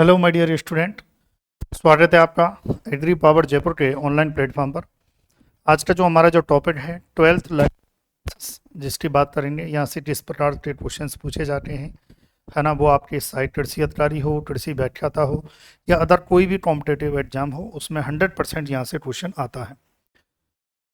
Hello my dear student, स्वागत है आपका एग्री पावर जयपुर के ऑनलाइन प्लेटफॉर्म पर। आज का जो हमारा जो टॉपिक है 12th लाइफ, जिसकी बात करेंगे। यहाँ से किस प्रकार के क्वेश्चंस पूछे जाते हैं, है ना। वो आपके साइट कृषि अधिकारी हो, कृषि व्याख्याता हो या अदर कोई भी कॉम्पिटेटिव एग्जाम हो, उसमें 100% यहाँ से क्वेश्चन आता है।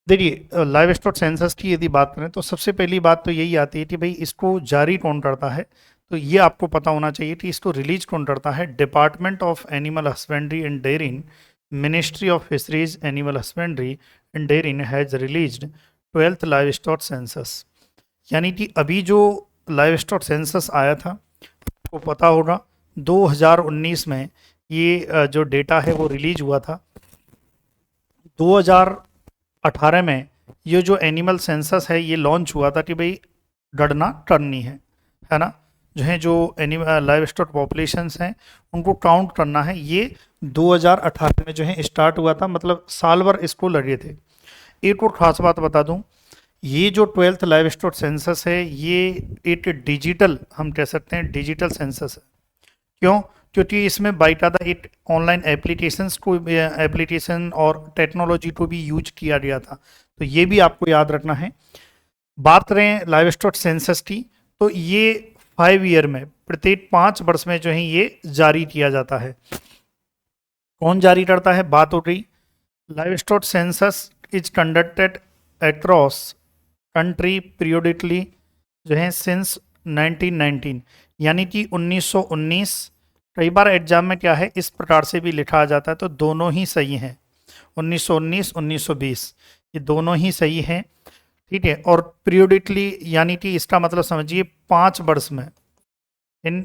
देखिए, लाइव स्टॉक सेंसस की यदि बात करें तो सबसे पहली बात तो यही आती है कि भाई इसको जारी कौन करता है। तो ये आपको पता होना चाहिए कि इसको रिलीज कौन करता है। Department of animal husbandry and dairying, ministry of fisheries, animal husbandry and dairying has released 12th livestock census. यानी कि अभी जो लाइव स्टॉक सेंसस आया था, आपको पता होगा 2019 में ये जो डेटा है वो रिलीज हुआ था। 2018 में ये जो एनिमल सेंसस है ये लॉन्च हुआ था कि भाई गणना करनी है ना। जो एनिमल लाइव स्टॉक पॉपुलेशंस हैं उनको काउंट करना है। ये 2018 में जो है स्टार्ट हुआ था, मतलब साल भर इसको लगे थे। एक और ख़ास बात बता दूं, ये जो 12th लाइव स्टॉक सेंसस है ये एक डिजिटल, हम कह सकते हैं डिजिटल सेंसस है। क्यों? क्योंकि इसमें बाकायदा एक ऑनलाइन एप्लीकेशन और टेक्नोलॉजी को भी यूज किया गया था। तो ये भी आपको याद रखना है। बात करें लाइव स्टॉक सेंसस की, तो ये 5 ईयर में, प्रत्येक 5 वर्ष में जो है ये जारी किया जाता है। कौन जारी करता है, बात हो गई। Live stock census is conducted across country periodically जो है सिंस 1919, यानी कि 1919। कई बार एग्जाम में क्या है इस प्रकार से भी लिखा जाता है, तो दोनों ही सही हैं। 1919 1920 ये दोनों ही सही हैं, ठीक है। और पीरियडिकली यानी कि इसका मतलब समझिए 5 वर्ष में, इन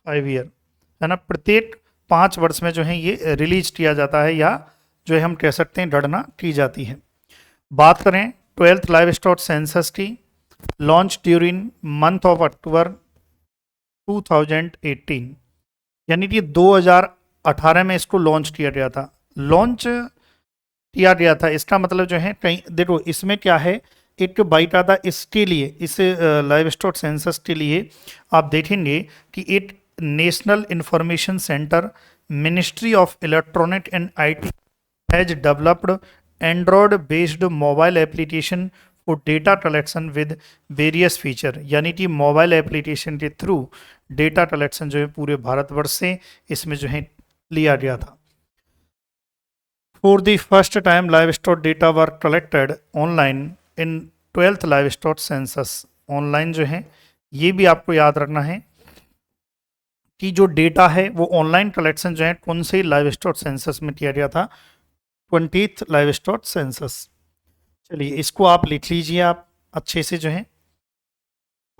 5 ईयर, है ना। प्रत्येक 5 वर्ष में जो है ये रिलीज किया जाता है, या जो है हम कह सकते हैं गणना की जाती है। बात करें 12th लाइव स्टॉक सेंसस की, launch during month of October 2018, यानी कि 2018 में इसको लॉन्च किया गया था। लॉन्च किया गया था इसका मतलब जो है, कहीं देखो इसमें क्या है, एक बाकायदा इसके लिए, इस लाइव स्टॉक सेंसस के लिए आप देखेंगे कि एक national information centre, ministry of electronic and IT has developed Android based mobile application for data collection with various feature. यानी कि मोबाइल एप्लीकेशन के थ्रू डेटा कलेक्शन जो है पूरे भारतवर्ष से इसमें जो है लिया गया था। For the first time, livestock data were collected online in 12th livestock census। Online जो है ये भी आपको याद रखना है कि जो डेटा है वो ऑनलाइन कलेक्शन जो है कौन से लाइवस्टॉक सेंसस में किया गया था, 20th लाइवस्टॉक सेंसस। चलिए इसको आप लिख लीजिए आप अच्छे से जो है।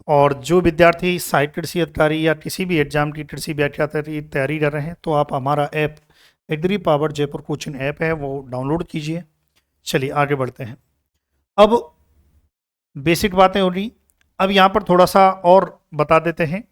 और जो विद्यार्थी साइट कृषि अधिकारी या किसी भी एग्जाम की कृषि व्याख्याता की तैयारी कर रहे हैं, तो आप हमारा app agri power Jaipur coaching app है वो डाउनलोड कीजिए। चलिए आगे बढ़ते हैं। अब बेसिक बातें हो रही, अब यहाँ पर थोड़ा सा और बता देते हैं।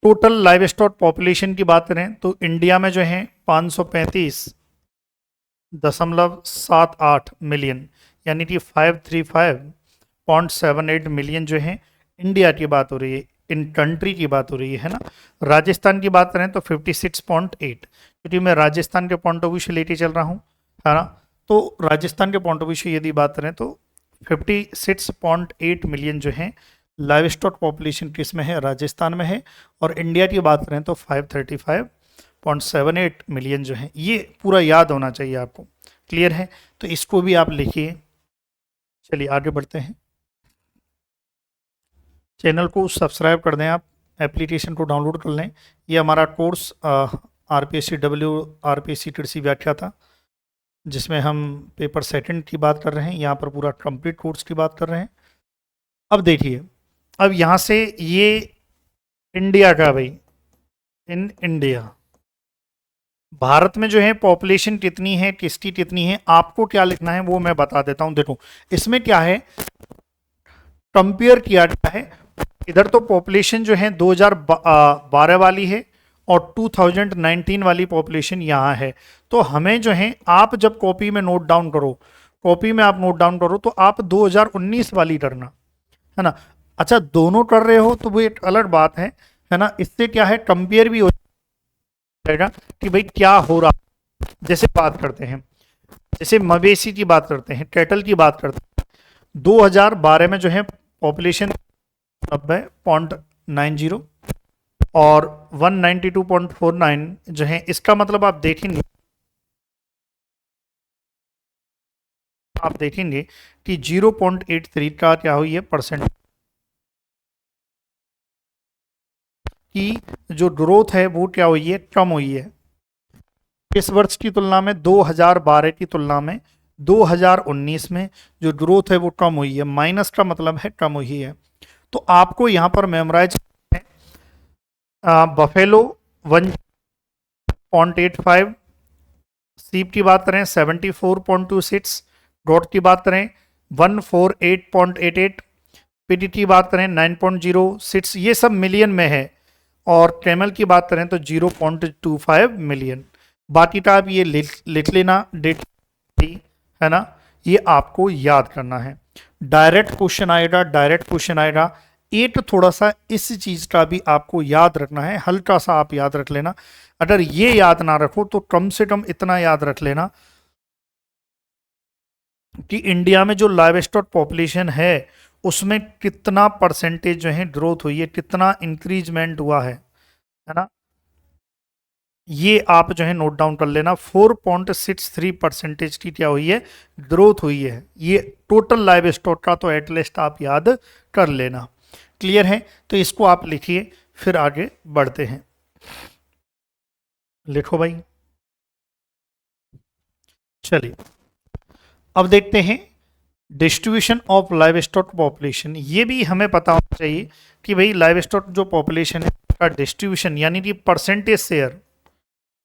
टोटल लाइव स्टॉक पॉपुलेशन की बात करें तो इंडिया में जो है 535.78 मिलियन, यानी कि 535.78 मिलियन जो है इंडिया की बात हो रही है, इन कंट्री की बात हो रही है ना। राजस्थान की बात करें तो 56.8, क्योंकि मैं राजस्थान के पॉइंट ऑफ व्यू से लेके चल रहा हूँ, है ना। तो राजस्थान के पॉइंट ऑफ व्यू से यदि बात करें तो 56.8 मिलियन जो है लाइव स्टॉक पॉपुलेशन किस में है, राजस्थान में है। और इंडिया की बात करें तो 535.78 मिलियन जो है, ये पूरा याद होना चाहिए आपको। क्लियर है? तो इसको भी आप लिखिए। चलिए आगे बढ़ते हैं। चैनल को सब्सक्राइब कर दें, आप एप्लीकेशन को डाउनलोड कर लें। ये हमारा कोर्स आरपीएससी कृषि व्याख्याता, जिसमें हम पेपर सेकंड की बात कर रहे हैं, यहाँ पर पूरा कंप्लीट कोर्स की बात कर रहे हैं। अब देखिए, अब यहाँ से ये इंडिया का, भाई इन इंडिया, भारत में जो है पॉपुलेशन कितनी है, किसकी कितनी है, आपको क्या लिखना है वो मैं बता देता हूँ। देखो इसमें क्या है, कंपेयर किया गया है। इधर तो पॉपुलेशन जो है 2012 वाली है और 2019 वाली पॉपुलेशन यहाँ है। तो हमें जो है, आप जब कॉपी में नोट डाउन करो, कॉपी में आप नोट डाउन करो तो आप 2019 वाली करना, है ना। अच्छा दोनों कर रहे हो तो वो एक अलग बात है, है ना, इससे क्या है कंपेयर भी हो जाएगा कि भाई क्या हो रहा। जैसे बात करते हैं, जैसे मवेशी की बात करते हैं, कैटल की बात करते हैं, 2012 में जो है पॉपुलेशन 90.90 और 192.49 जो है, इसका मतलब आप देखेंगे कि 0.83 का क्या हुई है परसेंट की जो ग्रोथ है वो क्या हुई है, कम हुई है। इस वर्ष की तुलना में 2012 की तुलना में 2019 में जो ग्रोथ है वो कम हुई है। माइनस का मतलब है कम हुई है। तो आपको यहाँ पर मेमोराइज बफेलो 1.85, सीप की बात करें 74.26, गोट की बात करें 148.88, पीडी की बात करें 9.06, ये सब मिलियन में है। और कैमल की बात करें तो 0.25 मिलियन। बाकी का आप ये लिख लेना डेट, है ना, ये आपको याद करना है। डायरेक्ट क्वेश्चन आएगा, डायरेक्ट क्वेश्चन आएगा। एक थोड़ा सा इस चीज का भी आपको याद रखना है, हल्का सा आप याद रख लेना। अगर ये याद ना रखो तो कम से कम इतना याद रख लेना कि इंडिया में जो लाइव स्टॉक पॉपुलेशन है उसमें कितना परसेंटेज जो है ग्रोथ हुई है, कितना इंक्रीजमेंट हुआ है ना। ये आप जो है नोट डाउन कर लेना। 4.63 परसेंटेज की क्या हुई है, ग्रोथ हुई है। ये टोटल लाइव स्टॉक का तो एटलीस्ट आप याद कर लेना। क्लियर है, तो इसको आप लिखिए, फिर आगे बढ़ते हैं। लिखो भाई। चलिए अब देखते हैं distribution of live stock population. ये भी हमें पता होना चाहिए कि भाई लाइव स्टॉक जो पॉपुलेशन है का डिस्ट्रीब्यूशन यानी कि परसेंटेज शेयर,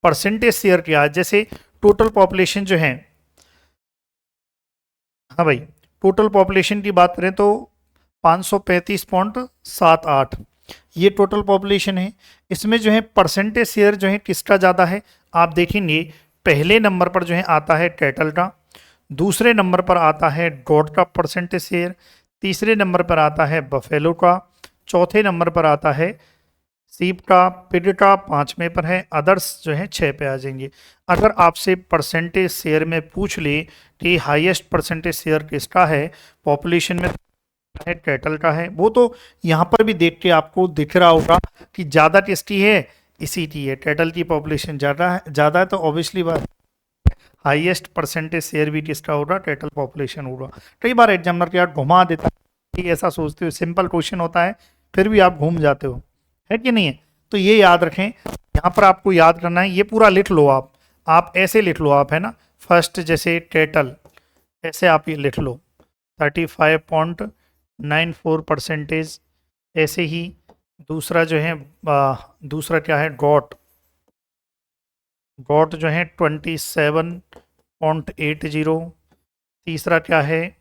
परसेंटेज शेयर क्या है। जैसे टोटल पॉपुलेशन जो है, हाँ भाई, टोटल पॉपुलेशन की बात करें तो 535.78 ये टोटल पॉपुलेशन है। इसमें जो है परसेंटेज शेयर जो है किसका ज़्यादा है, आप देखेंगे पहले नंबर पर जो है आता है कैटल का, दूसरे नंबर पर आता है गोट का परसेंटेज शेयर, तीसरे नंबर पर आता है बफेलो का, चौथे नंबर पर आता है सीप का, पिग का 5वें पर है, अदर्स जो है 6 पे आ जाएंगे। अगर आपसे परसेंटेज शेयर में पूछ ले कि हाईएस्ट परसेंटेज शेयर किसका है पॉपुलेशन में, है कैटल का है, वो तो यहाँ पर भी देख के आपको दिख रहा होगा कि ज़्यादा किसकी है, इसी की है। कैटल की पॉपुलेशन ज़्यादा है तो ऑब्वियसली बात हाईएस्ट परसेंटेज शेयर भी किसका होगा, कैटल पॉपुलेशन होगा। कई बार एग्जामिनर क्या घुमा देता है, ऐसा सोचते हो सिंपल क्वेश्चन होता है फिर भी आप घूम जाते हो, है कि नहीं है। तो ये याद रखें, यहाँ पर आपको याद करना है, ये पूरा लिख लो आप ऐसे लिख लो आप, है ना। फर्स्ट जैसे कैटल ऐसे आप ये लिख लो 35.94 परसेंटेज, ऐसे ही दूसरा जो है दूसरा क्या है गोट, गोट जो है 27.80, तीसरा क्या है,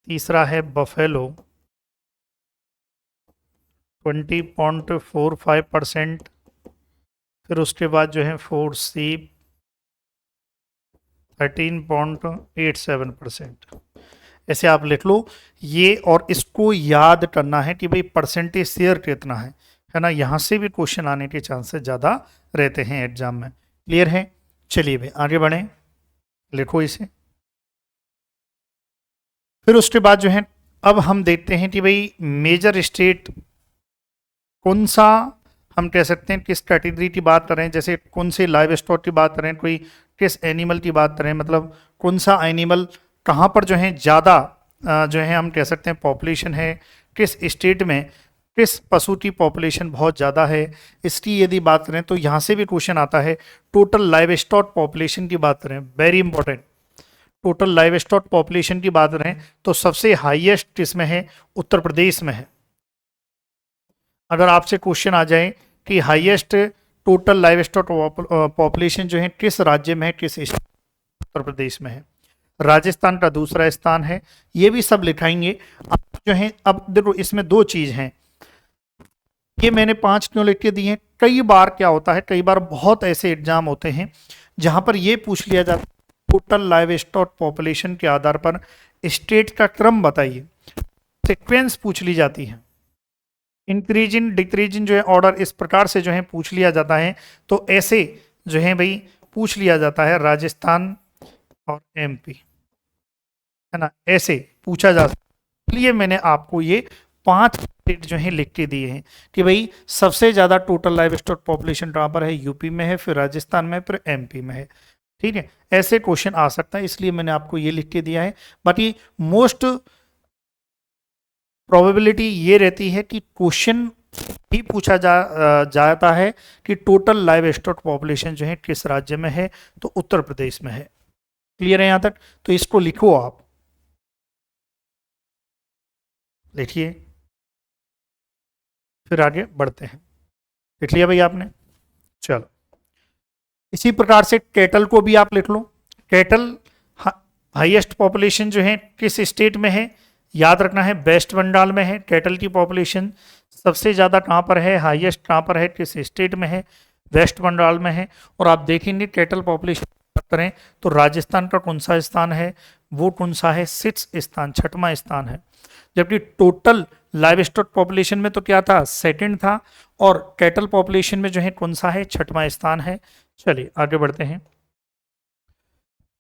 तीसरा है बफेलो 20.45%, फिर उसके बाद जो है फोर सीप 13.87%। ऐसे आप लिख लो ये, और इसको याद करना है कि भाई परसेंटेज शेयर कितना है ना। यहाँ से भी क्वेश्चन आने के चांसेस ज़्यादा रहते हैं एग्जाम में। क्लियर है, चलिए भाई आगे बढ़ें, लिखो इसे। फिर उसके बाद जो है अब हम देखते हैं कि भाई मेजर स्टेट कौन सा, हम कह सकते हैं किस कैटेगरी की बात करें, जैसे कौन से लाइव स्टॉक की बात करें, कोई किस एनिमल की बात करें, मतलब कौन सा एनिमल कहाँ पर जो है ज़्यादा जो है हम कह सकते हैं पॉपुलेशन है, किस स्टेट में किस पशु की पॉपुलेशन बहुत ज़्यादा है, इसकी यदि बात करें तो यहाँ से भी क्वेश्चन आता है। टोटल लाइव स्टॉक पॉपुलेशन की बात करें, very important, total live stock population की बात करें तो सबसे हाईएस्ट किसमें है, उत्तर प्रदेश में है। अगर आपसे क्वेश्चन आ जाए कि highest total live stock population जो है किस राज्य में है, किस उत्तर प्रदेश में है। राजस्थान का दूसरा स्थान है। ये भी सब लिखाएंगे आप जो है। अब देखो इसमें दो चीज हैं, ये मैंने 5 क्यों लिख के दिए हैं। कई बार क्या होता है, कई बार बहुत ऐसे एग्जाम होते हैं जहां पर ये पूछ लिया जाता है टोटल लाइव स्टॉक पॉपुलेशन के आधार पर स्टेट का क्रम बताइए, सीक्वेंस पूछ ली जाती है। इंक्रीजिंग डिक्रीजिंग जो है ऑर्डर इस प्रकार से जो है पूछ लिया जाता है, तो ऐसे जो है भाई पूछ लिया जाता है राजस्थान और एमपी, है ना, ऐसे पूछा जा सकता है। इसलिए मैंने आपको ये 5 स्टेट जो है लिख के दिए हैं कि भाई सबसे ज्यादा टोटल लाइव स्टॉक पॉपुलेशन कहाँ पर है, यूपी में है, फिर राजस्थान में, फिर एमपी में है। ठीक है, ऐसे क्वेश्चन आ सकता है, इसलिए मैंने आपको ये लिख के दिया है। बाकी मोस्ट प्रोबेबिलिटी ये रहती है कि क्वेश्चन भी पूछा जाता है कि टोटल लाइव स्टॉक पॉपुलेशन जो है किस राज्य में है, तो उत्तर प्रदेश में है। क्लियर है यहां तक? तो इसको लिखो आप, लिखिए, फिर आगे बढ़ते हैं। लिख लिया भाई आपने? चलो, इसी प्रकार से कैटल को भी आप लिख लो। कैटल हाईएस्ट पॉपुलेशन जो है किस स्टेट में है, याद रखना है वेस्ट बंगाल में है। कैटल की पॉपुलेशन सबसे ज़्यादा कहाँ पर है, हाईएस्ट कहाँ पर है, किस स्टेट में है, वेस्ट बंगाल में है। और आप देखेंगे कैटल पॉपुलेशन करें तो राजस्थान का कौन सा स्थान है, वो कौन सा है, 6th स्थान, 6वां स्थान है। जबकि टोटल लाइव स्टॉक पॉपुलेशन में तो क्या था, सेकंड था, और कैटल पॉपुलेशन में जो है कौन सा है, 6वां स्थान है। चलिए आगे बढ़ते हैं।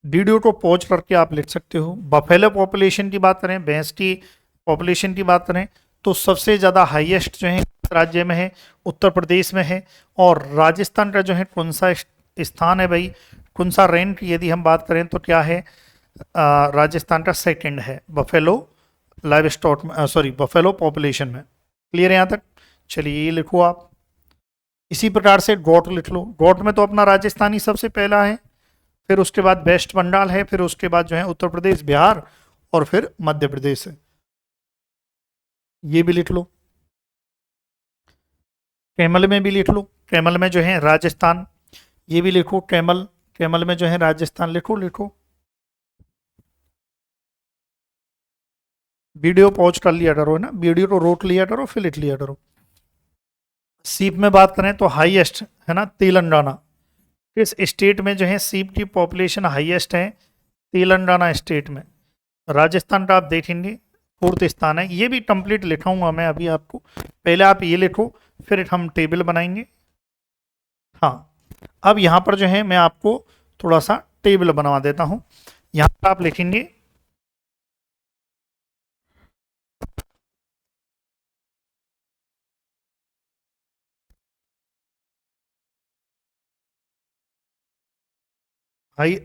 वीडियो को पॉज करके आप लिख सकते हो। बफेलो पॉपुलेशन की बात करें, भैंस की पॉपुलेशन की बात करें, तो सबसे ज़्यादा हाईएस्ट जो है राज्य में है, उत्तर प्रदेश में है। और राजस्थान का जो है कौन सा स्थान है भाई, कौन सा रैंक यदि हम बात करें तो क्या है, राजस्थान का सेकंड है बफेलो लाइव स्टॉक में, सॉरी बफेलो पॉपुलेशन में। क्लियर है यहाँ तक? चलिए ये लिखो आप। इसी प्रकार से गोट लिख लो। गोट में तो अपना राजस्थान ही सबसे पहला है, फिर उसके बाद वेस्ट बंगाल है, फिर उसके बाद जो है उत्तर प्रदेश, बिहार, और फिर मध्य प्रदेश है। ये भी लिख लो। कैमल में भी लिख लो, कैमल में जो है राजस्थान, ये भी लिखो। कैमल, कैमल में जो है राजस्थान, लिखो लिखो। वीडियो पॉज कर लिया करो, है ना, वीडियो को रोक लिया करो, फिर लिख लिया करो। सीप में बात करें तो हाईएस्ट है ना तेलंगाना। किस स्टेट में जो है सीप की पॉपुलेशन हाईएस्ट है, तेलंगाना स्टेट में। राजस्थान का आप देखेंगे 4th स्थान है। ये भी कंप्लीट लिखाऊंगा मैं अभी आपको, पहले आप ये लिखो, फिर हम टेबल बनाएंगे। हाँ, अब यहाँ पर जो है मैं आपको थोड़ा सा टेबल बनवा देता हूँ। यहाँ पर आप लिखेंगे हाई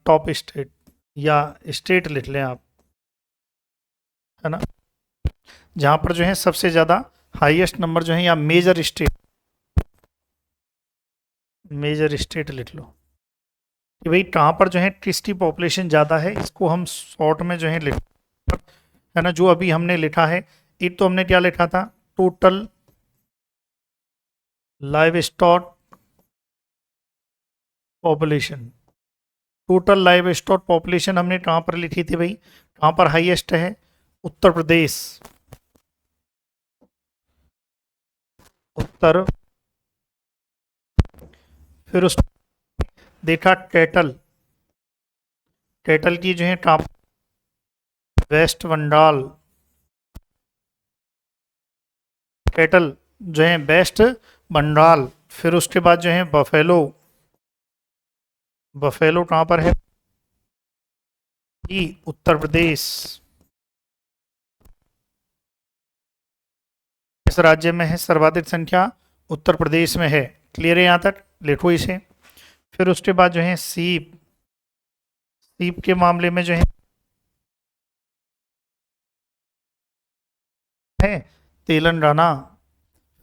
टॉप स्टेट, या स्टेट लिख लें आप, है ना, जहाँ पर जो है सबसे ज़्यादा हाईएस्ट नंबर जो है, या मेजर स्टेट, मेजर स्टेट लिख लो कि भाई कहाँ पर जो है किसकी पॉपुलेशन ज़्यादा है। इसको हम शॉर्ट में जो है लिख, है ना, जो अभी हमने लिखा है। एक तो हमने क्या लिखा था, total live stock population. Total live stock population हमने कहाँ पर लिखी थी भाई, कहाँ पर हाईएस्ट है, उत्तर प्रदेश, उत्तर। फिर उस देखा कैटल, कैटल की जो है कहाँ, वेस्ट बंगाल, कैटल जो है वेस्ट बंगाल। फिर उसके बाद जो है बफेलो, बफेलो कहाँ पर है जी, उत्तर प्रदेश। इस राज्य में है सर्वाधिक संख्या, उत्तर प्रदेश में है। क्लियर है यहाँ तक? लिखो इसे। फिर उसके बाद जो है सीप, सीप के मामले में जो है तेलंगाना।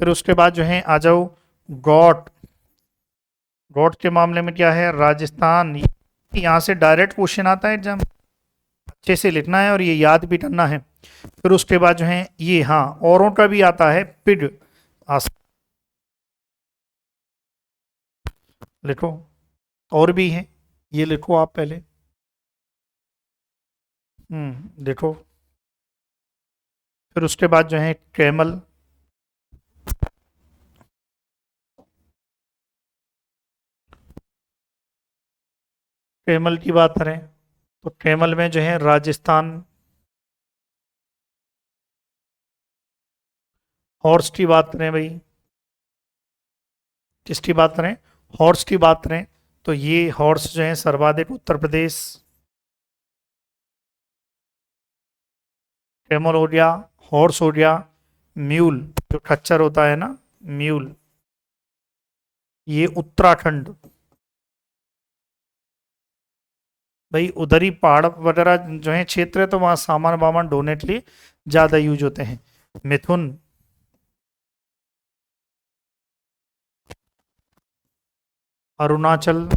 फिर उसके बाद जो है आ जाओ गौट, गौट के मामले में क्या है, राजस्थान। यहाँ से डायरेक्ट क्वेश्चन आता है एग्जाम, अच्छे से लिखना है और ये याद भी करना है। फिर उसके बाद जो है ये, हाँ, औरों का भी आता है, पिग, लिखो। और भी है, ये लिखो आप पहले। देखो। फिर उसके बाद जो है कैमल, कैमल की बात करें तो कैमल में जो है राजस्थान, हॉर्स की बात करें भाई, किसकी बात करें, हॉर्स की बात करें, तो ये हॉर्स जो है सर्वाधिक उत्तर प्रदेश। कैमल हो गया, हॉर्स हो गया, म्यूल जो खच्चर होता है ना, म्यूल, ये उत्तराखंड। भाई उधर ही पहाड़ वगैरह जो है क्षेत्र है, तो वहां सामान वामान ढोने के लिए ज्यादा यूज होते हैं। मिथुन, अरुणाचल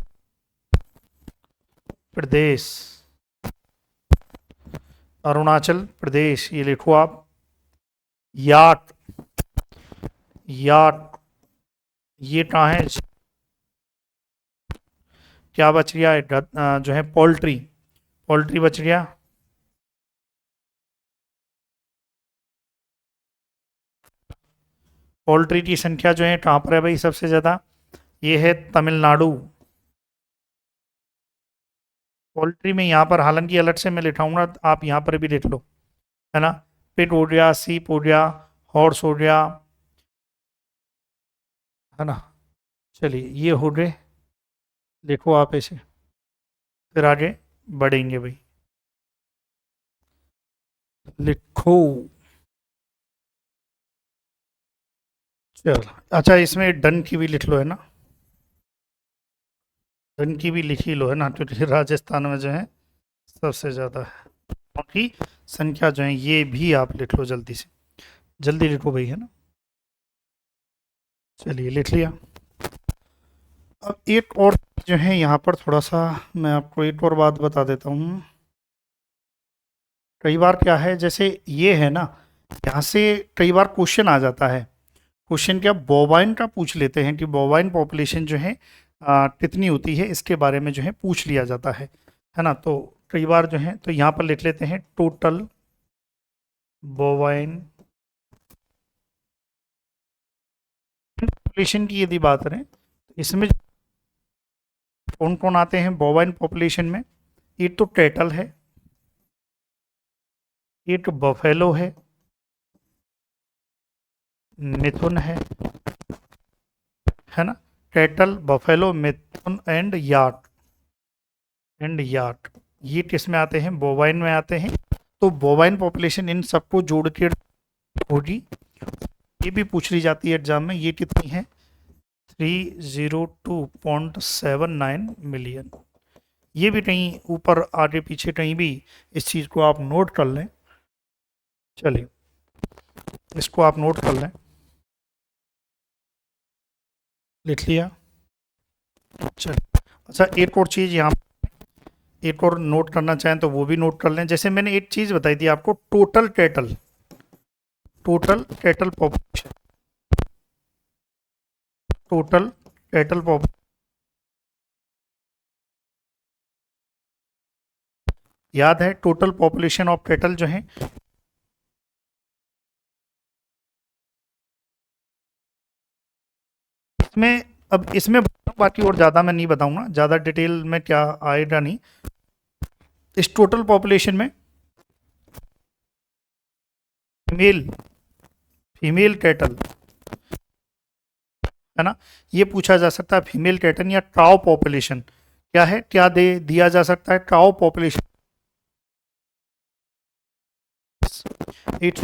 प्रदेश, अरुणाचल प्रदेश ये लिखो आप। याक, याक, ये कहाँ है, क्या बच गया है, जो है पोल्ट्री, पोल्ट्री बच गया। पोल्ट्री की संख्या जो है कहाँ पर है भाई सबसे ज्यादा, ये है तमिलनाडु। पोल्ट्री में यहाँ पर हालांकि अलग से मैं लिखाऊंगा, आप यहाँ पर भी लिख लो, है ना। पिग हो गया, सीप हो गया, हॉर्स हो गया, है ना। चलिए ये हो गए, देखो आप ऐसे, फिर आगे बढ़ेंगे भाई। लिखो, चलो अच्छा, इसमें डन की भी लिख लो, है ना, डन की भी लिख ही लो, है ना, क्योंकि राजस्थान में जो है सबसे ज्यादा है, क्योंकि संख्या जो है, ये भी आप लिख लो जल्दी से, जल्दी लिखो भाई, है ना। चलिए लिख लिया। अब एक और जो है यहाँ पर थोड़ा सा मैं आपको एक और बात बता देता हूँ। कई बार क्या है, जैसे ये है ना, यहाँ से कई बार क्वेश्चन आ जाता है। क्वेश्चन क्या, बोवाइन का पूछ लेते हैं कि बोवाइन पॉपुलेशन जो है कितनी होती है, इसके बारे में जो है पूछ लिया जाता है ना। तो कई बार जो है, तो यहाँ पर लिख लेते हैं टोटल बोवाइन पॉपुलेशन की यदि बात करें, तो इसमें कौन कौन आते हैं बोवाइन पॉपुलेशन में, एक तो टैटल है, एक बफेलो है, मिथुन है ना। टैटल, बफेलो, मिथुन एंड याक ये किस में आते हैं, बोवाइन में आते हैं। तो बोवाइन पॉपुलेशन इन सबको जोड़ के होगी, ये भी पूछ ली जाती है एग्जाम में, ये कितनी है, 302.79 मिलियन। ये भी कहीं ऊपर आगे पीछे कहीं भी इस चीज़ को आप नोट कर लें। चलिए इसको आप नोट कर लें, लिख लिया। चलिए अच्छा, एक और चीज़ यहाँ, एक और नोट करना चाहें तो वो भी नोट कर लें। जैसे मैंने एक चीज़ बताई थी आपको, total total total population, total total population, याद है टोटल पॉपुलेशन ऑफ टोटल जो है, इसमें, अब इसमें बाकी और ज़्यादा मैं नहीं बताऊंगा, ज़्यादा डिटेल में क्या आएगा नहीं। इस टोटल पॉपुलेशन में फीमेल फीमेल कैटल, है ना, ये पूछा जा सकता है, फीमेल कैटल या काउ पॉपुलेशन क्या है, क्या दे दिया जा सकता है, cow population. It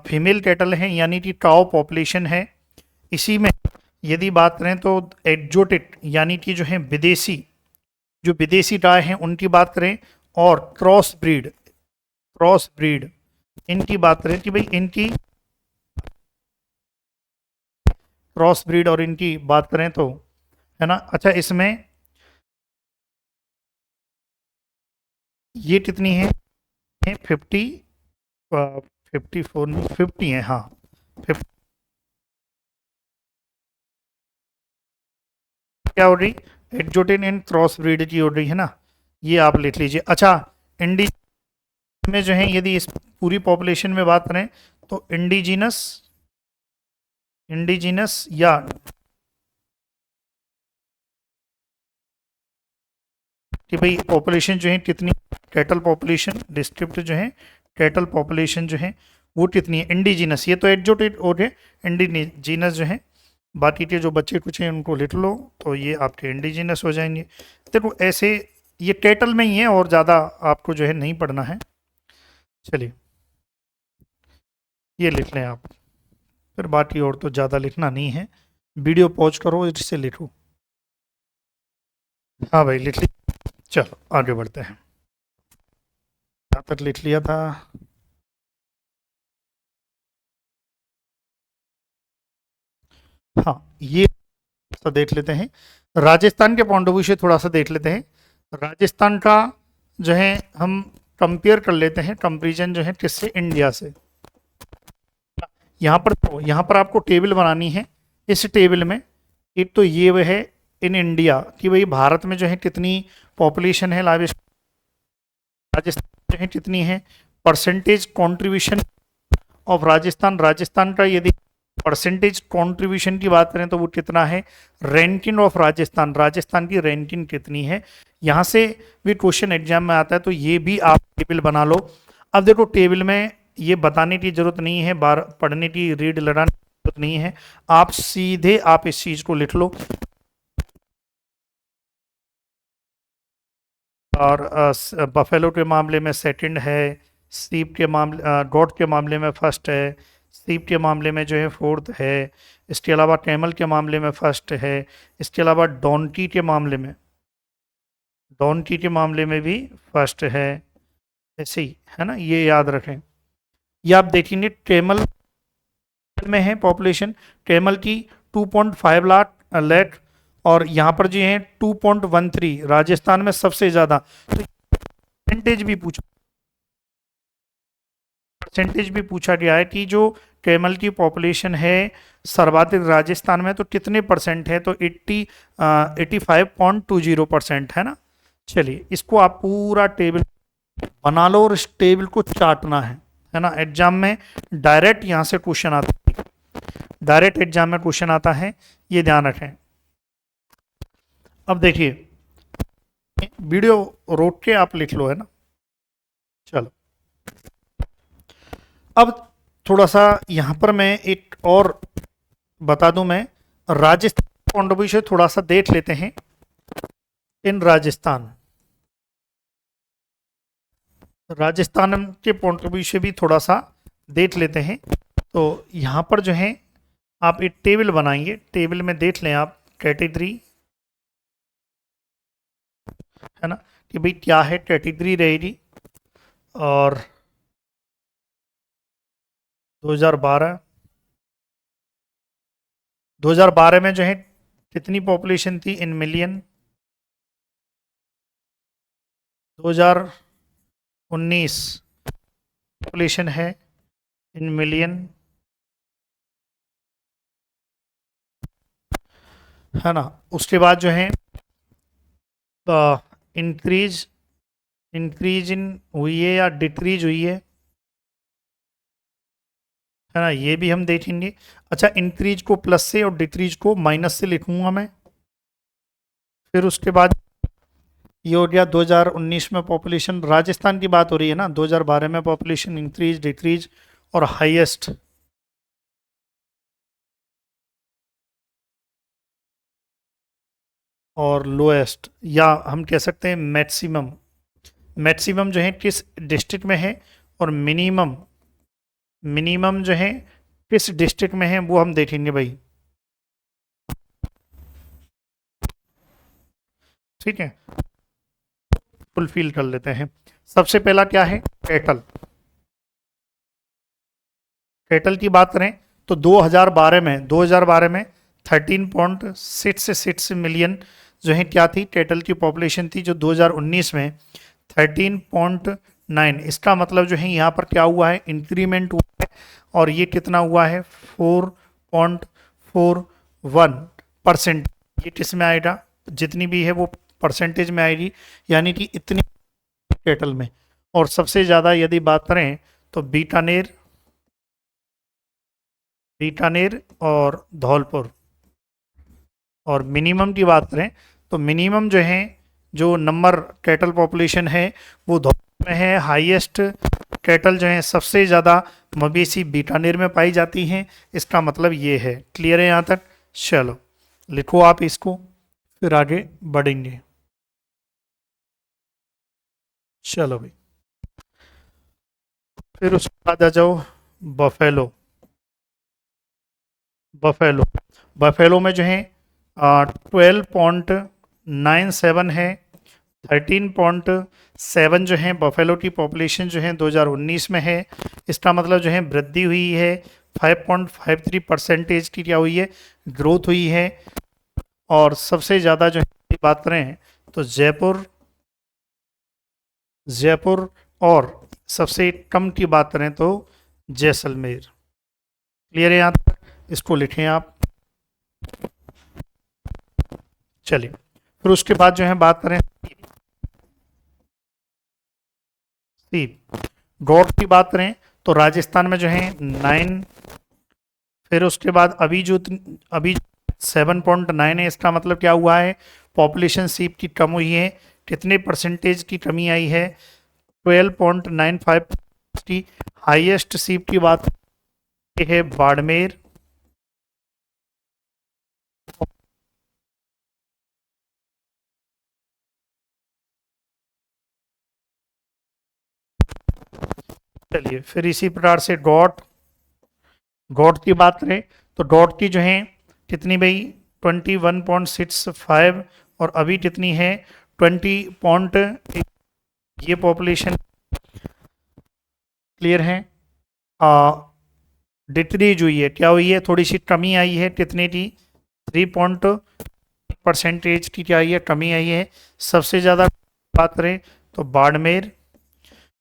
female cattle है, यानी कि काउ पॉपुलेशन है। इसी में यदि बात करें तो एक्जोटिक यानी कि जो है विदेशी, जो विदेशी गाय हैं उनकी बात करें, और क्रॉस ब्रीड इनकी बात करें कि भाई इनकी क्रॉस ब्रीड और इनकी बात करें तो, है ना। अच्छा इसमें ये कितनी है, 50, 54, 50 है, हाँ 50, क्या हो रही, एक्जोटिन इन क्रॉस ब्रीड की हो रही है ना, ये आप लिख लीजिए। अच्छा इंडी में जो है, यदि इस पूरी पॉपुलेशन में बात करें तो इंडिजिनस इंडिजिनस या कि भाई पॉपुलेशन जो है कितनी टोटल पॉपुलेशन डिस्ट्रिक्ट जो है, टोटल पॉपुलेशन जो है वो कितनी है, इंडिजिनस, ये तो एडजोटेड और है, इंडिजिनस जो है, बाकी के जो बच्चे कुछ हैं उनको लिख लो तो ये आपके इंडिजिनस हो जाएंगे। देखो ऐसे ये टोटल में ही है और ज़्यादा आपको जो है नहीं पढ़ना है। चलिए ये लिख लें आप, फिर बाकी और तो ज़्यादा लिखना नहीं है, वीडियो पॉज करो इससे लिखो। हाँ भाई लिख लिया, चलो आगे बढ़ते हैं। यहाँ तक लिख लिया था। हाँ ये सा देख लेते हैं, राजस्थान के पॉइंट ऑफ व्यू से थोड़ा सा देख लेते हैं। राजस्थान का जो है हम कंपेयर कर लेते हैं, कंपेरिजन जो है किससे, इंडिया से। यहाँ पर आपको टेबल बनानी है। इस टेबल में एक तो ये वह है इन इंडिया कि भाई भारत में जो है कितनी पॉपुलेशन है, राजस्थान जो है कितनी है, percentage contribution of Rajasthan, Rajasthan का यदि परसेंटेज कंट्रीब्यूशन की बात करें तो वो कितना है, रैंकिंग ऑफ राजस्थान, राजस्थान की रैंकिंग कितनी है, यहाँ से भी क्वेश्चन एग्जाम में आता है, तो ये भी आप टेबल बना लो। अब देखो टेबल में ये बताने की जरूरत नहीं है, बार पढ़ने की रीड लड़ाने की जरूरत नहीं है, आप सीधे आप इस चीज को लिख लो। और बफेलो के मामले में सेकंड है, सीप के मामले गॉड के मामले में फर्स्ट है, सीप के मामले में जो है फोर्थ है, इसके अलावा कैमल के मामले में फर्स्ट है, इसके अलावा डोंकी के मामले में, डोंकी के मामले में भी फर्स्ट है, ऐसे ही है ना, ये याद रखें। ये आप देखेंगे कैमल में है पॉपुलेशन, कैमल की 2.5 लाख और यहाँ पर जो है 2.13, राजस्थान में सबसे ज़्यादा। तो परसेंटेज भी पूछा गया है कि जो कैमल की पॉपुलेशन है सर्वाधिक राजस्थान में, तो कितने परसेंट है, तो 85.20% है ना। चलिए इसको आप पूरा टेबल बना लो और इस टेबल को चाटना है ना, एग्जाम में डायरेक्ट यहाँ से क्वेश्चन आता है, डायरेक्ट एग्जाम में क्वेश्चन आता है, ये ध्यान रखें। अब देखिए वीडियो रोक के आप लिख लो, है ना। चलो अब थोड़ा सा यहाँ पर मैं एक और बता दूं, मैं राजस्थान पॉइंट ऑफ व्यू से थोड़ा सा देख लेते हैं। इन राजस्थान के पॉइंट ऑफ व्यू से भी थोड़ा सा देख लेते हैं। तो यहाँ पर जो है आप एक टेबल बनाएंगे, टेबल में देख लें आप कैटेगरी, है ना, कि भाई क्या है, कैटेगरी रहेगी और 2012 में जो है कितनी पॉपुलेशन थी इन मिलियन, 2019 पॉपुलेशन है इन मिलियन, है ना। उसके बाद जो है इंक्रीज इन हुई है या डिक्रीज हुई है ना, ये भी हम देखेंगे। अच्छा इंक्रीज को प्लस से और डिक्रीज को माइनस से लिखूंगा मैं। फिर उसके बाद ये हो गया 2019 में पॉपुलेशन, राजस्थान की बात हो रही है ना, 2012 में पॉपुलेशन इंक्रीज डिक्रीज और हाईएस्ट, और लोएस्ट, या हम कह सकते हैं मैक्सिमम, मैक्सिमम जो है किस डिस्ट्रिक्ट में है और मिनिमम जो है किस डिस्ट्रिक्ट में है, वो हम देखेंगे भाई, ठीक है। फुलफिल कर लेते हैं। सबसे पहला क्या है, टोटल, टोटल की बात करें तो 2012 में 13.66 मिलियन जो है क्या थी, टोटल की पॉपुलेशन थी, जो 2019 में 13.9, इसका मतलब जो है यहाँ पर क्या हुआ है, इंक्रीमेंट हुआ है, और ये कितना हुआ है 4.41%। ये किस में आएगा, जितनी भी है वो परसेंटेज में आएगी, यानी कि इतनी टोटल में। और सबसे ज़्यादा यदि बात करें तो बीकानेर और धौलपुर। और मिनिमम की बात करें तो मिनिमम जो है, जो नंबर टोटल पॉपुलेशन है वो में है हाईएस्ट कैटल जो है सबसे ज़्यादा मवेशी बीकानेर में पाई जाती हैं। इसका मतलब ये है। क्लियर है यहाँ तक? चलो लिखो आप इसको, फिर आगे बढ़ेंगे। चलो भाई, फिर उसके बाद आ जाओ बफेलो। बफेलो बफेलो में जो है 12.97 है। 13.7 जो है बफेलो की पॉपुलेशन जो है 2019 में है। इसका मतलब जो है वृद्धि हुई है। 5.53% की क्या हुई है? ग्रोथ हुई है। और सबसे ज़्यादा जो है बात करें तो जयपुर, जयपुर और सबसे कम की बात करें तो जैसलमेर। क्लियर है यहाँ तक? इसको लिखें आप। चलिए, फिर उसके बाद जो है बात करें सीप, गौड़ की बात करें तो राजस्थान में जो है 9। फिर उसके बाद अभी 7.9 है। इसका मतलब क्या हुआ है? पॉपुलेशन सीप की कम हुई है। कितने परसेंटेज की कमी आई है? 12.95 की। हाईएस्ट सीप की बात है बाड़मेर। चलिए, फिर इसी प्रकार से गौट, गौट की बात करें तो गौट की जो है कितनी भाई? 21.65। और अभी कितनी है? 20. ये पॉपुलेशन क्लियर है। डिक्रीज हुई है। क्या हुई है? थोड़ी सी कमी आई है। कितने की? 3% की क्या आई है? कमी आई है। सबसे ज़्यादा बात करें तो बाड़मेर।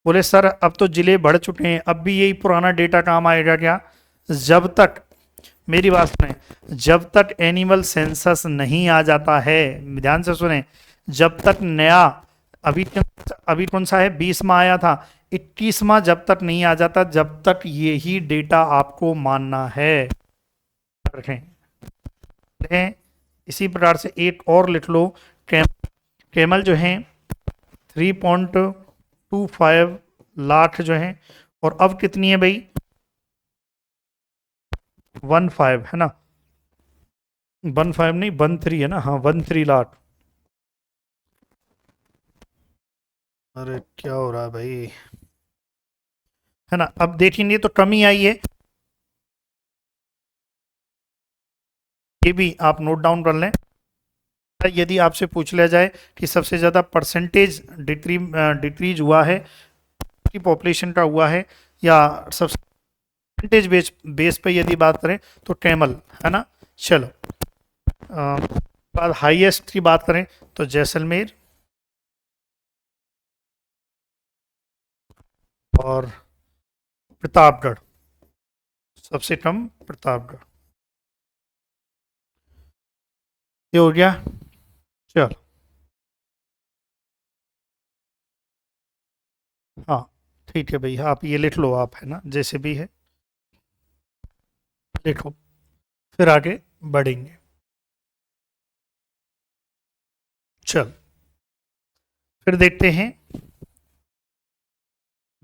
बोले सर अब तो जिले बढ़ चुके हैं, अब भी यही पुराना डेटा काम आएगा क्या? जब तक, मेरी बात सुने, जब तक एनिमल सेंसस नहीं आ जाता है, ध्यान से सुने, जब तक नया, अभी कौन सा है? 20वां आया था। 21वां जब तक नहीं आ जाता, जब तक यही डेटा आपको मानना है। रखें रखें। इसी प्रकार से एक और लिख लो। कैमल जो है 3.25 लाख जो है। और अब कितनी है भाई? 15 है ना? 15 नहीं, 13 है ना? हाँ, 13 लाख। अरे क्या हो रहा है भाई, है ना? अब देखेंगे तो कमी आई है। ये भी आप नोट डाउन कर लें। यदि आपसे पूछ लिया जाए कि सबसे ज़्यादा परसेंटेज डिक्रीज हुआ है की पॉपुलेशन का हुआ है, या सबसे परसेंटेज बेस पे यदि बात करें तो कैमल, है ना? चलो, बाद हाईएस्ट की बात करें तो जैसलमेर, और प्रतापगढ़। सबसे कम प्रतापगढ़। ये हो गया। चलो, हाँ ठीक है भाई, आप ये लिख लो आप, है ना? जैसे भी है लिखो, फिर आगे बढ़ेंगे। चल, फिर देखते हैं।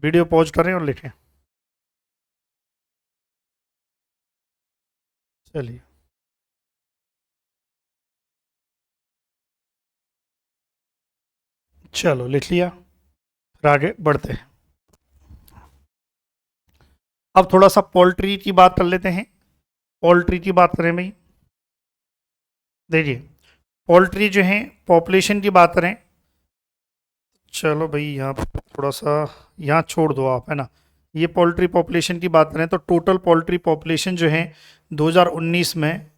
वीडियो पॉज करें और लिखें। चलिए, चलो लिख लिया, फिर आगे बढ़ते हैं। अब थोड़ा सा पोल्ट्री की बात कर लेते हैं। पोल्ट्री की बात करें भाई, देखिए पोल्ट्री जो है पॉपुलेशन की बात करें, चलो भाई यहाँ पर थोड़ा सा यहाँ छोड़ दो आप, है ना? ये पोल्ट्री पॉपुलेशन की बात करें तो टोटल पोल्ट्री पॉपुलेशन जो है 2019 में,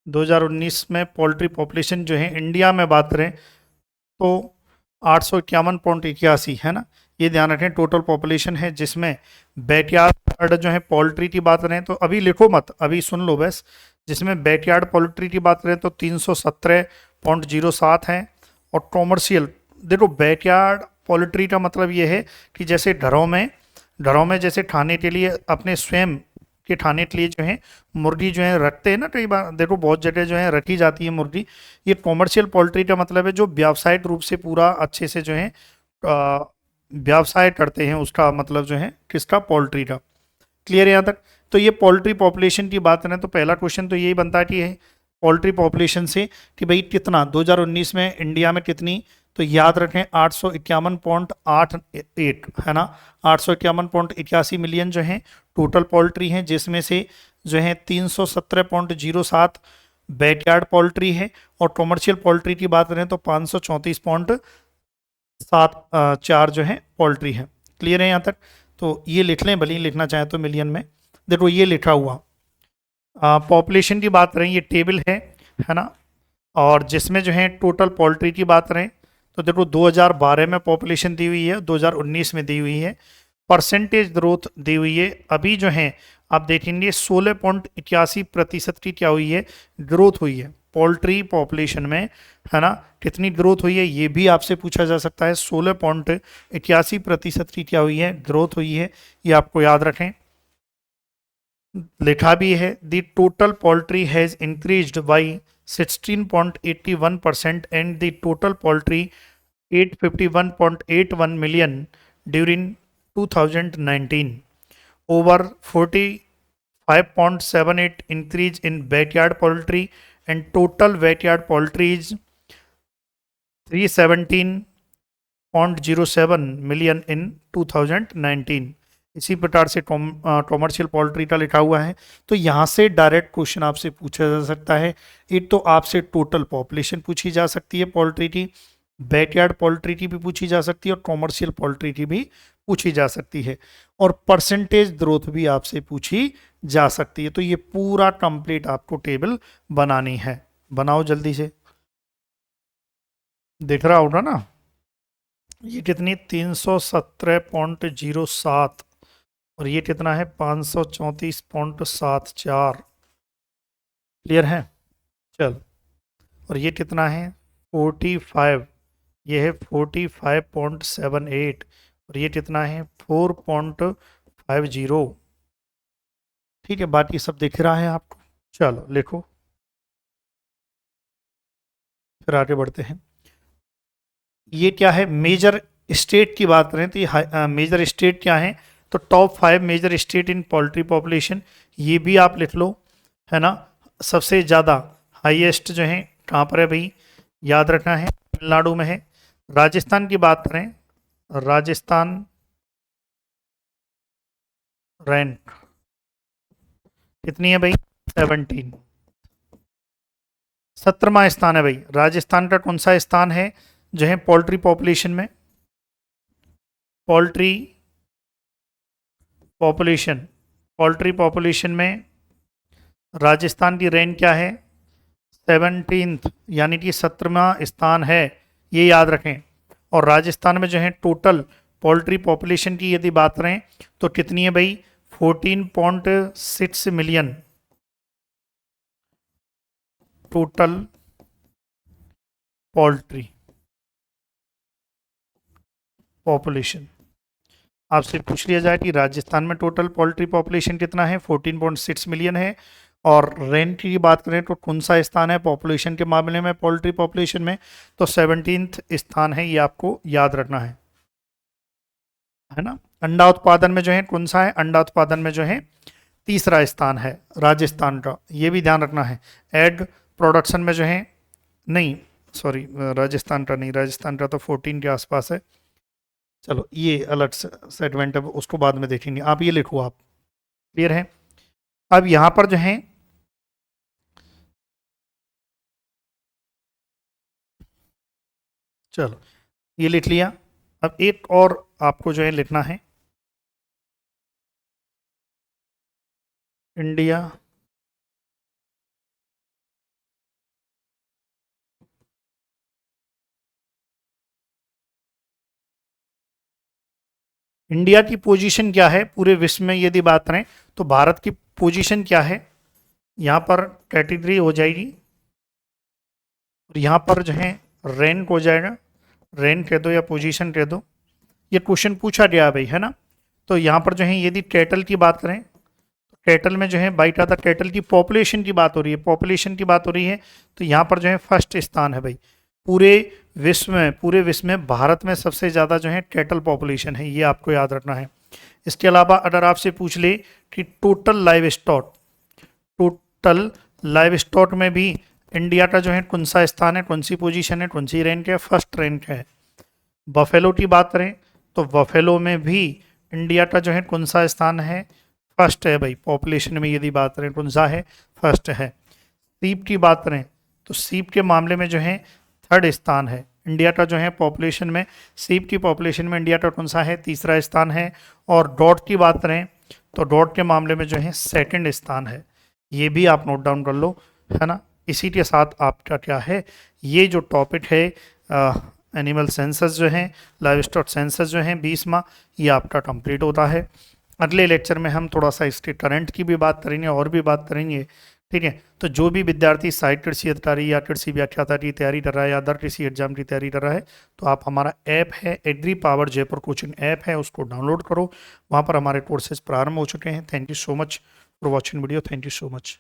2019 में पोल्ट्री पॉपुलेशन जो है इंडिया में बात करें तो 851.81 है ना? ये ध्यान रखें, टोटल पॉपुलेशन है, जिसमें बैकयार्ड जो है पोल्ट्री की बात करें तो, अभी लिखो मत, अभी सुन लो बस, जिसमें बैकयार्ड पोल्ट्री की बात करें तो 317.07 है। और कॉमर्शियल, देखो बैकयार्ड पोल्ट्री का मतलब ये है कि जैसे घरों में जैसे खाने के लिए, अपने स्वयं के खाने के लिए जो है मुर्गी जो है रखते हैं ना, कई बार देखो बहुत जगह जो है रखी जाती है मुर्गी। ये कॉमर्शियल पोल्ट्री का मतलब है जो व्यावसायिक रूप से पूरा अच्छे से जो है व्यवसाय करते हैं उसका मतलब जो है किसका, पोल्ट्री का। क्लियर है यहाँ तक। तो ये पोल्ट्री पॉपुलेशन की बात करें तो पहला क्वेश्चन तो यही बनता है कि पोल्ट्री पॉपुलेशन से कि भाई कितना 2019 में इंडिया में कितनी, तो याद रखें 851.88 है ना, 851.81 मिलियन जो है टोटल पोल्ट्री हैं, जिसमें से जो है 317.07 बैकयार्ड पोल्ट्री है, और कॉमर्शियल पोल्ट्री की बात करें तो 534.74 जो है पोल्ट्री है। क्लियर है यहाँ तक। तो ये लिख लें, भले ही लिखना चाहें तो मिलियन में। देखो ये लिखा हुआ पॉपुलेशन की बात करें, ये टेबल है ना, और जिसमें जो है टोटल पोल्ट्री की बात करें तो देखो 2012 में पॉपुलेशन दी हुई है, 2019 में दी हुई है, परसेंटेज ग्रोथ दी हुई है। अभी जो है आप देखेंगे 16.81% की क्या हुई है, ग्रोथ हुई है पोल्ट्री पॉपुलेशन में, है ना। कितनी ग्रोथ हुई है ये भी आपसे पूछा जा सकता है। 16.81% की क्या हुई है, ग्रोथ हुई है, ये आपको याद रखें। लिखा भी है the total poultry has increased by 16.81% and the total poultry 851.81 million during 2019. Over 45.78 increase in backyard poultry and total backyard poultry is 317.07 million in 2019. इसी प्रकार से कॉमर्शियल पोल्ट्री का लिखा हुआ है। तो यहाँ से डायरेक्ट क्वेश्चन आपसे पूछा जा सकता है। एक तो आपसे टोटल पॉपुलेशन पूछी जा सकती है पोल्ट्री की, बैकयार्ड पोल्ट्री की भी पूछी जा सकती है, और कॉमर्शियल पोल्ट्री की भी पूछी जा सकती है, और परसेंटेज ग्रोथ भी आपसे पूछी जा सकती है। तो ये पूरा कंप्लीट आपको टेबल बनानी है। बनाओ जल्दी से, दिख रहा होगा ना। ये कितनी 317.07 और ये कितना है 534.74। क्लियर है। चल, और ये कितना है 45, ये है 45.78 और ये कितना है 4.50। ठीक है, बाकी सब दिख रहा है आपको। चलो लिखो, फिर आगे बढ़ते हैं। ये क्या है, मेजर स्टेट की बात करें तो ये मेजर स्टेट क्या है, तो top 5 major state in poultry population, ये भी आप लिख लो, है ना। सबसे ज़्यादा हाईएस्ट जो है कहाँ पर है भाई, याद रखना है तमिलनाडु में है। राजस्थान की बात करें, राजस्थान रैंक कितनी है भाई, 17, 17वां स्थान है भाई। राजस्थान का कौन सा स्थान है जो है पोल्ट्री पॉपुलेशन में, पोल्ट्री पॉपुलेशन में राजस्थान की रैंक क्या है, 17th, यानी कि 17वां स्थान है, ये याद रखें। और राजस्थान में जो है टोटल पोल्ट्री पॉपुलेशन की यदि बात करें तो कितनी है भाई, 14.6 मिलियन टोटल पोल्ट्री पॉपुलेशन। आपसे पूछ लिया जाए कि राजस्थान में टोटल पोल्ट्री पॉपुलेशन कितना है, 14.6 मिलियन है, और रैंक की बात करें तो कौन सा स्थान है पॉपुलेशन के मामले में, पोल्ट्री पॉपुलेशन में, तो 17th स्थान है, ये आपको याद रखना है ना। अंडा उत्पादन में जो है कौन सा है, अंडा उत्पादन में जो है तीसरा स्थान है राजस्थान का, ये भी ध्यान रखना है। एग प्रोडक्शन में जो है, नहीं सॉरी, राजस्थान का नहीं, राजस्थान का तो 14 के आसपास है। चलो ये अलग सेगमेंट है, उसको बाद में देखेंगे। आप ये लिखो आप, क्लियर है। अब यहां पर जो है चलो ये लिख लिया। अब एक और आपको जो है लिखना है, इंडिया इंडिया की पोजीशन क्या है पूरे विश्व में यदि बात करें तो भारत की पोजीशन क्या है, यहाँ पर कैटेगरी हो जाएगी, और यहाँ पर जो है रैंक हो जाएगा, रैंक कह दो या पोजीशन कह दो। ये क्वेश्चन पूछा गया भाई, है ना। तो यहाँ पर जो है यदि कैटल की बात करें तो कैटल में जो है बाइट आता, कैटल की पॉपुलेशन की बात हो रही है, पॉपुलेशन की बात हो रही है, तो यहाँ पर जो है फर्स्ट स्थान है भाई। पूरे विश्व में भारत में सबसे ज़्यादा जो है कैटल पॉपुलेशन है, ये आपको याद रखना है। इसके अलावा अगर आपसे पूछ ले कि टोटल लाइव स्टॉक में भी इंडिया का जो है कौन सा स्थान है, कौन सी पोजीशन है, कौन सी रैंक है, फर्स्ट रैंक है। बफेलो की बात करें तो बफेलो में भी इंडिया का जो है कौन सा स्थान है, फर्स्ट है भाई। पॉपुलेशन में यदि बात करें कौन सा है, फर्स्ट है। सीप की बात करें तो सीप के मामले में जो है थर्ड स्थान है इंडिया का, जो है पॉपुलेशन में, सीप की पॉपुलेशन में इंडिया का कौन सा है, तीसरा स्थान है। और डॉट की बात करें तो डॉट के मामले में जो है सेकंड स्थान है। ये भी आप नोट डाउन कर लो, है ना। इसी के साथ आपका क्या है, ये जो टॉपिक है एनिमल सेंसस जो है, लाइव स्टॉक सेंसस जो है 20वां, ये आपका कंप्लीट होता है। अगले लेक्चर में हम थोड़ा सा इसके करंट की भी बात करेंगे और भी बात करेंगे, ठीक है। तो जो भी विद्यार्थी सहायक कृषि अधिकारी या कृषि व्याख्याता की तैयारी कर रहा है या अदर कृषि एग्जाम की तैयारी कर रहा है, तो आप हमारा ऐप है agri power Jaipur coaching app है, उसको डाउनलोड करो। वहाँ पर हमारे कोर्सेज प्रारंभ हो चुके हैं। Thank you so much for watching video. Thank you so much.